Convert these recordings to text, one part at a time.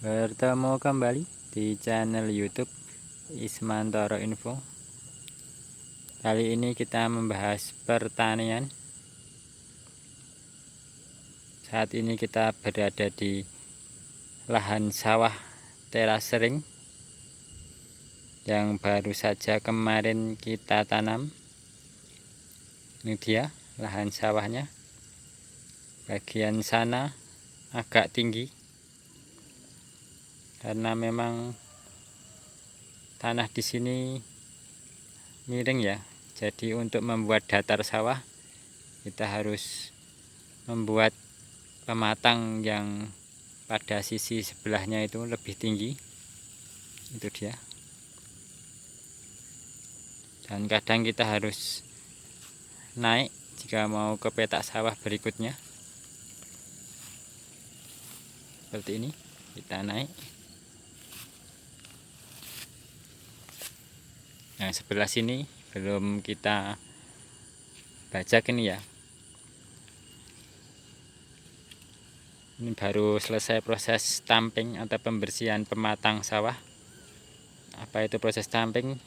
Bertemu kembali di channel YouTube Ismantoro Info. Kali ini kita membahas pertanian. Saat ini kita berada di lahan sawah terasering yang baru saja kemarin kita tanam. Ini dia lahan sawahnya. Bagian sana agak tinggi karena memang tanah di sini miring ya. Jadi untuk membuat datar sawah kita harus membuat pematang yang pada sisi sebelahnya itu lebih tinggi. Itu dia. Dan kadang kita harus naik jika mau ke petak sawah berikutnya. Seperti ini, kita naik. Yang sebelah sini belum kita bajak ini ya. Ini baru selesai proses stamping atau pembersihan pematang sawah. Apa itu proses stamping?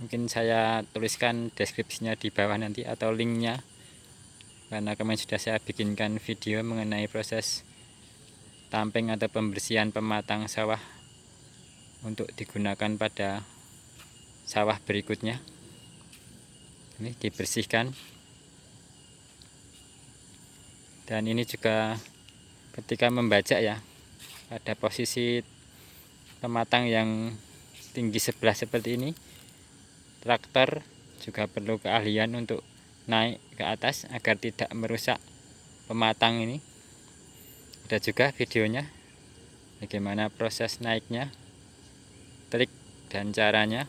Mungkin saya tuliskan deskripsinya di bawah nanti atau linknya, karena kemarin sudah saya bikinkan video mengenai proses stamping atau pembersihan pematang sawah untuk digunakan pada sawah berikutnya. Ini dibersihkan, dan ini juga ketika membajak ya, pada posisi pematang yang tinggi sebelah seperti ini, traktor juga perlu keahlian untuk naik ke atas agar tidak merusak pematang ini. Ada juga videonya bagaimana proses naiknya, trik dan caranya.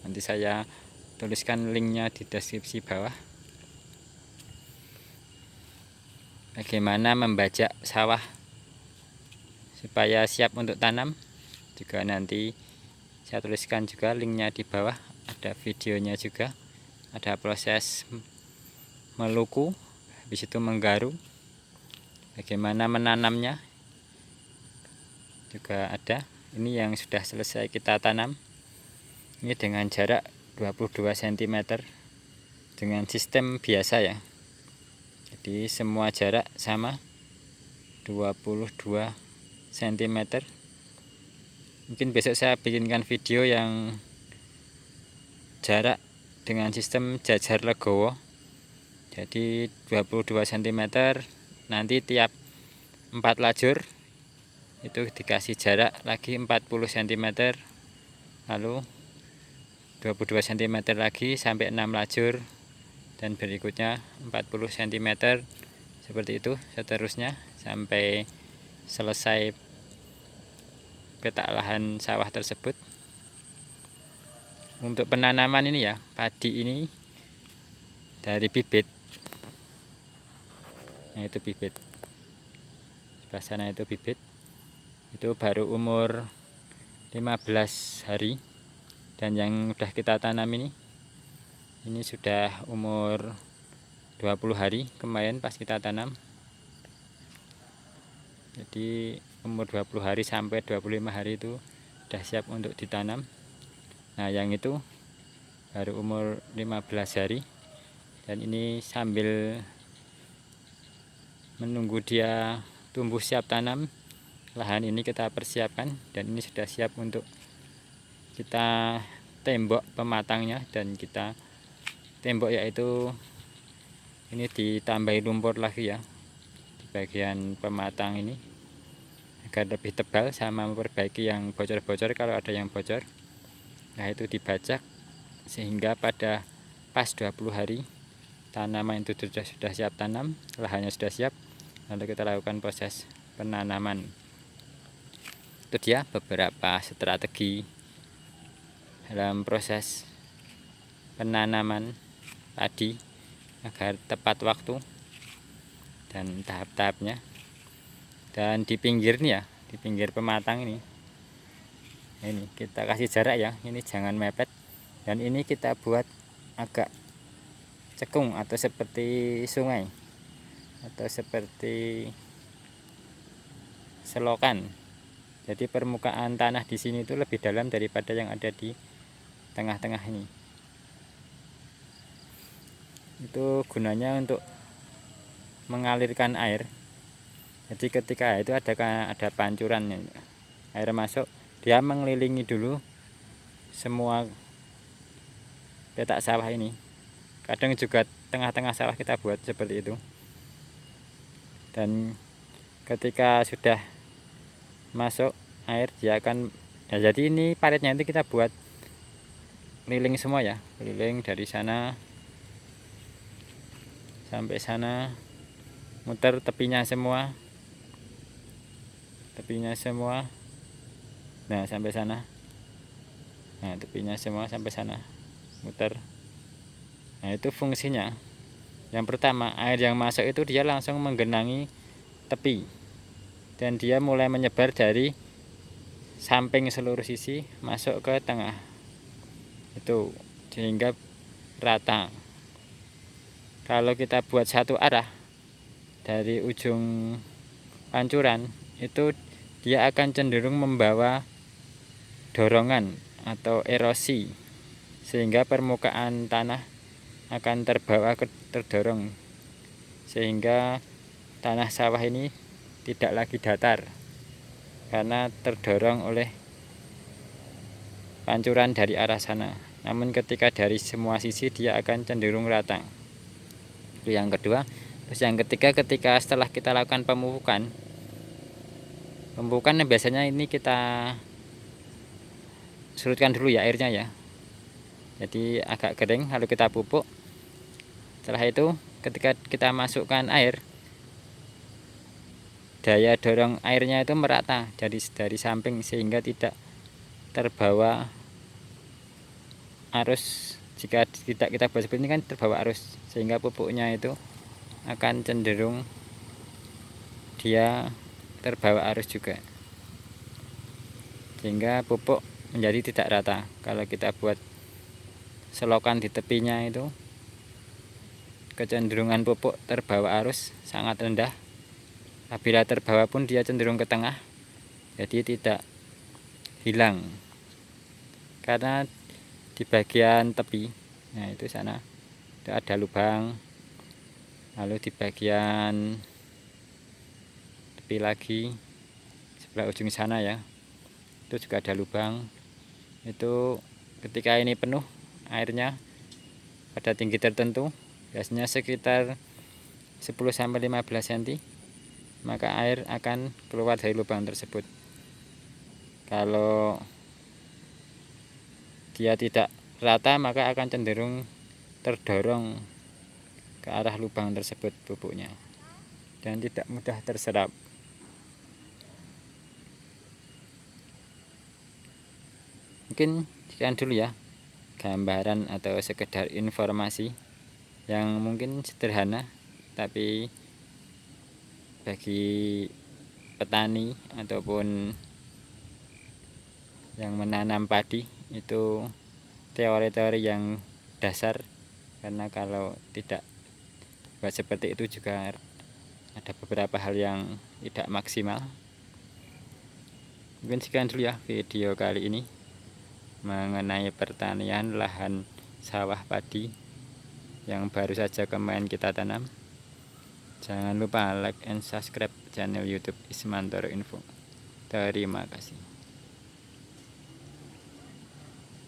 Nanti saya tuliskan linknya di deskripsi bawah. Bagaimana membajak sawah supaya siap untuk tanam juga nanti saya tuliskan juga linknya di bawah. Ada videonya juga, ada proses meluku, habis itu menggaru, bagaimana menanamnya juga ada. Ini yang sudah selesai kita tanam, ini dengan jarak 22 cm dengan sistem biasa ya. Jadi semua jarak sama 22 cm. Mungkin besok saya bikinkan video yang jarak dengan sistem jajar legowo. Jadi 22 cm, nanti tiap 4 lajur itu dikasih jarak lagi 40 cm, lalu 22 cm lagi sampai 6 lajur, dan berikutnya 40 cm, seperti itu seterusnya sampai selesai petak lahan sawah tersebut. Untuk penanaman ini ya, padi ini dari bibit. Nah, itu bibit. Sebelah sana itu bibit. Itu baru umur 15 hari. Dan yang sudah kita tanam ini sudah umur 20 hari kemarin pas kita tanam. Jadi umur 20 hari sampai 25 hari itu sudah siap untuk ditanam. Nah, yang itu baru umur 15 hari. Dan ini sambil menunggu dia tumbuh siap tanam, lahan ini kita persiapkan, dan ini sudah siap untuk kita tembok pematangnya. Dan kita tembok yaitu ini ditambahi lumpur lagi ya di bagian pematang ini agar lebih tebal, sama memperbaiki yang bocor-bocor kalau ada yang bocor. Nah, itu dibajak sehingga pada pas 20 hari tanaman itu sudah siap tanam, lahannya sudah siap, lalu kita lakukan proses penanaman. Itu dia beberapa strategi dalam proses penanaman padi agar tepat waktu dan tahap-tahapnya. Dan di pinggir nih ya, di pinggir pematang ini kita kasih jarak ya, ini jangan mepet, dan ini kita buat agak cekung atau seperti sungai atau seperti selokan. Jadi permukaan tanah di sini itu lebih dalam daripada yang ada di tengah-tengah ini. Itu gunanya untuk mengalirkan air. Jadi ketika itu ada pancuran, air masuk, dia mengelilingi dulu semua petak sawah ini. Kadang juga tengah-tengah sawah kita buat seperti itu. Dan ketika sudah masuk air, dia akan jadi ini paritnya itu kita buat keliling semua ya, keliling dari sana sampai sana, muter tepinya semua, nah sampai sana, nah tepinya semua sampai sana, muter. Nah itu fungsinya. Yang pertama, air yang masuk itu dia langsung menggenangi tepi, dan dia mulai menyebar dari samping seluruh sisi masuk ke tengah, itu sehingga rata. Kalau kita buat satu arah dari ujung pancuran, itu dia akan cenderung membawa dorongan atau erosi, sehingga permukaan tanah akan terdorong, sehingga tanah sawah ini tidak lagi datar karena terdorong oleh pancuran dari arah sana. Namun ketika dari semua sisi dia akan cenderung rata. Itu yang kedua. Terus yang ketiga, ketika setelah kita lakukan pemupukan biasanya ini kita surutkan dulu ya airnya ya, jadi agak kering, lalu kita pupuk. Setelah itu ketika kita masukkan air, daya dorong airnya itu merata dari samping, sehingga tidak terbawa arus. Jika tidak kita buat seperti ini kan terbawa arus, sehingga pupuknya itu akan cenderung dia terbawa arus juga, sehingga pupuk menjadi tidak rata. Kalau kita buat selokan di tepinya itu, kecenderungan pupuk terbawa arus sangat rendah. Apabila terbawa pun dia cenderung ke tengah, jadi tidak hilang. Karena di bagian tepi, nah itu sana itu ada lubang, lalu di bagian tepi lagi sebelah ujung sana ya, itu juga ada lubang. Itu ketika ini penuh airnya pada tinggi tertentu, biasanya sekitar 10-15 cm, maka air akan keluar dari lubang tersebut. Kalau dia tidak rata, maka akan cenderung terdorong ke arah lubang tersebut pupuknya, dan tidak mudah terserap. Mungkin sekian dulu ya gambaran atau sekedar informasi yang mungkin sederhana, tapi bagi petani ataupun yang menanam padi itu teori-teori yang dasar, karena kalau tidak buat seperti itu juga ada beberapa hal yang tidak maksimal. Mungkin sekian dulu ya video kali ini mengenai pertanian lahan sawah padi yang baru saja kemarin kita tanam. Jangan lupa like and subscribe channel YouTube Ismantoro Info. Terima kasih.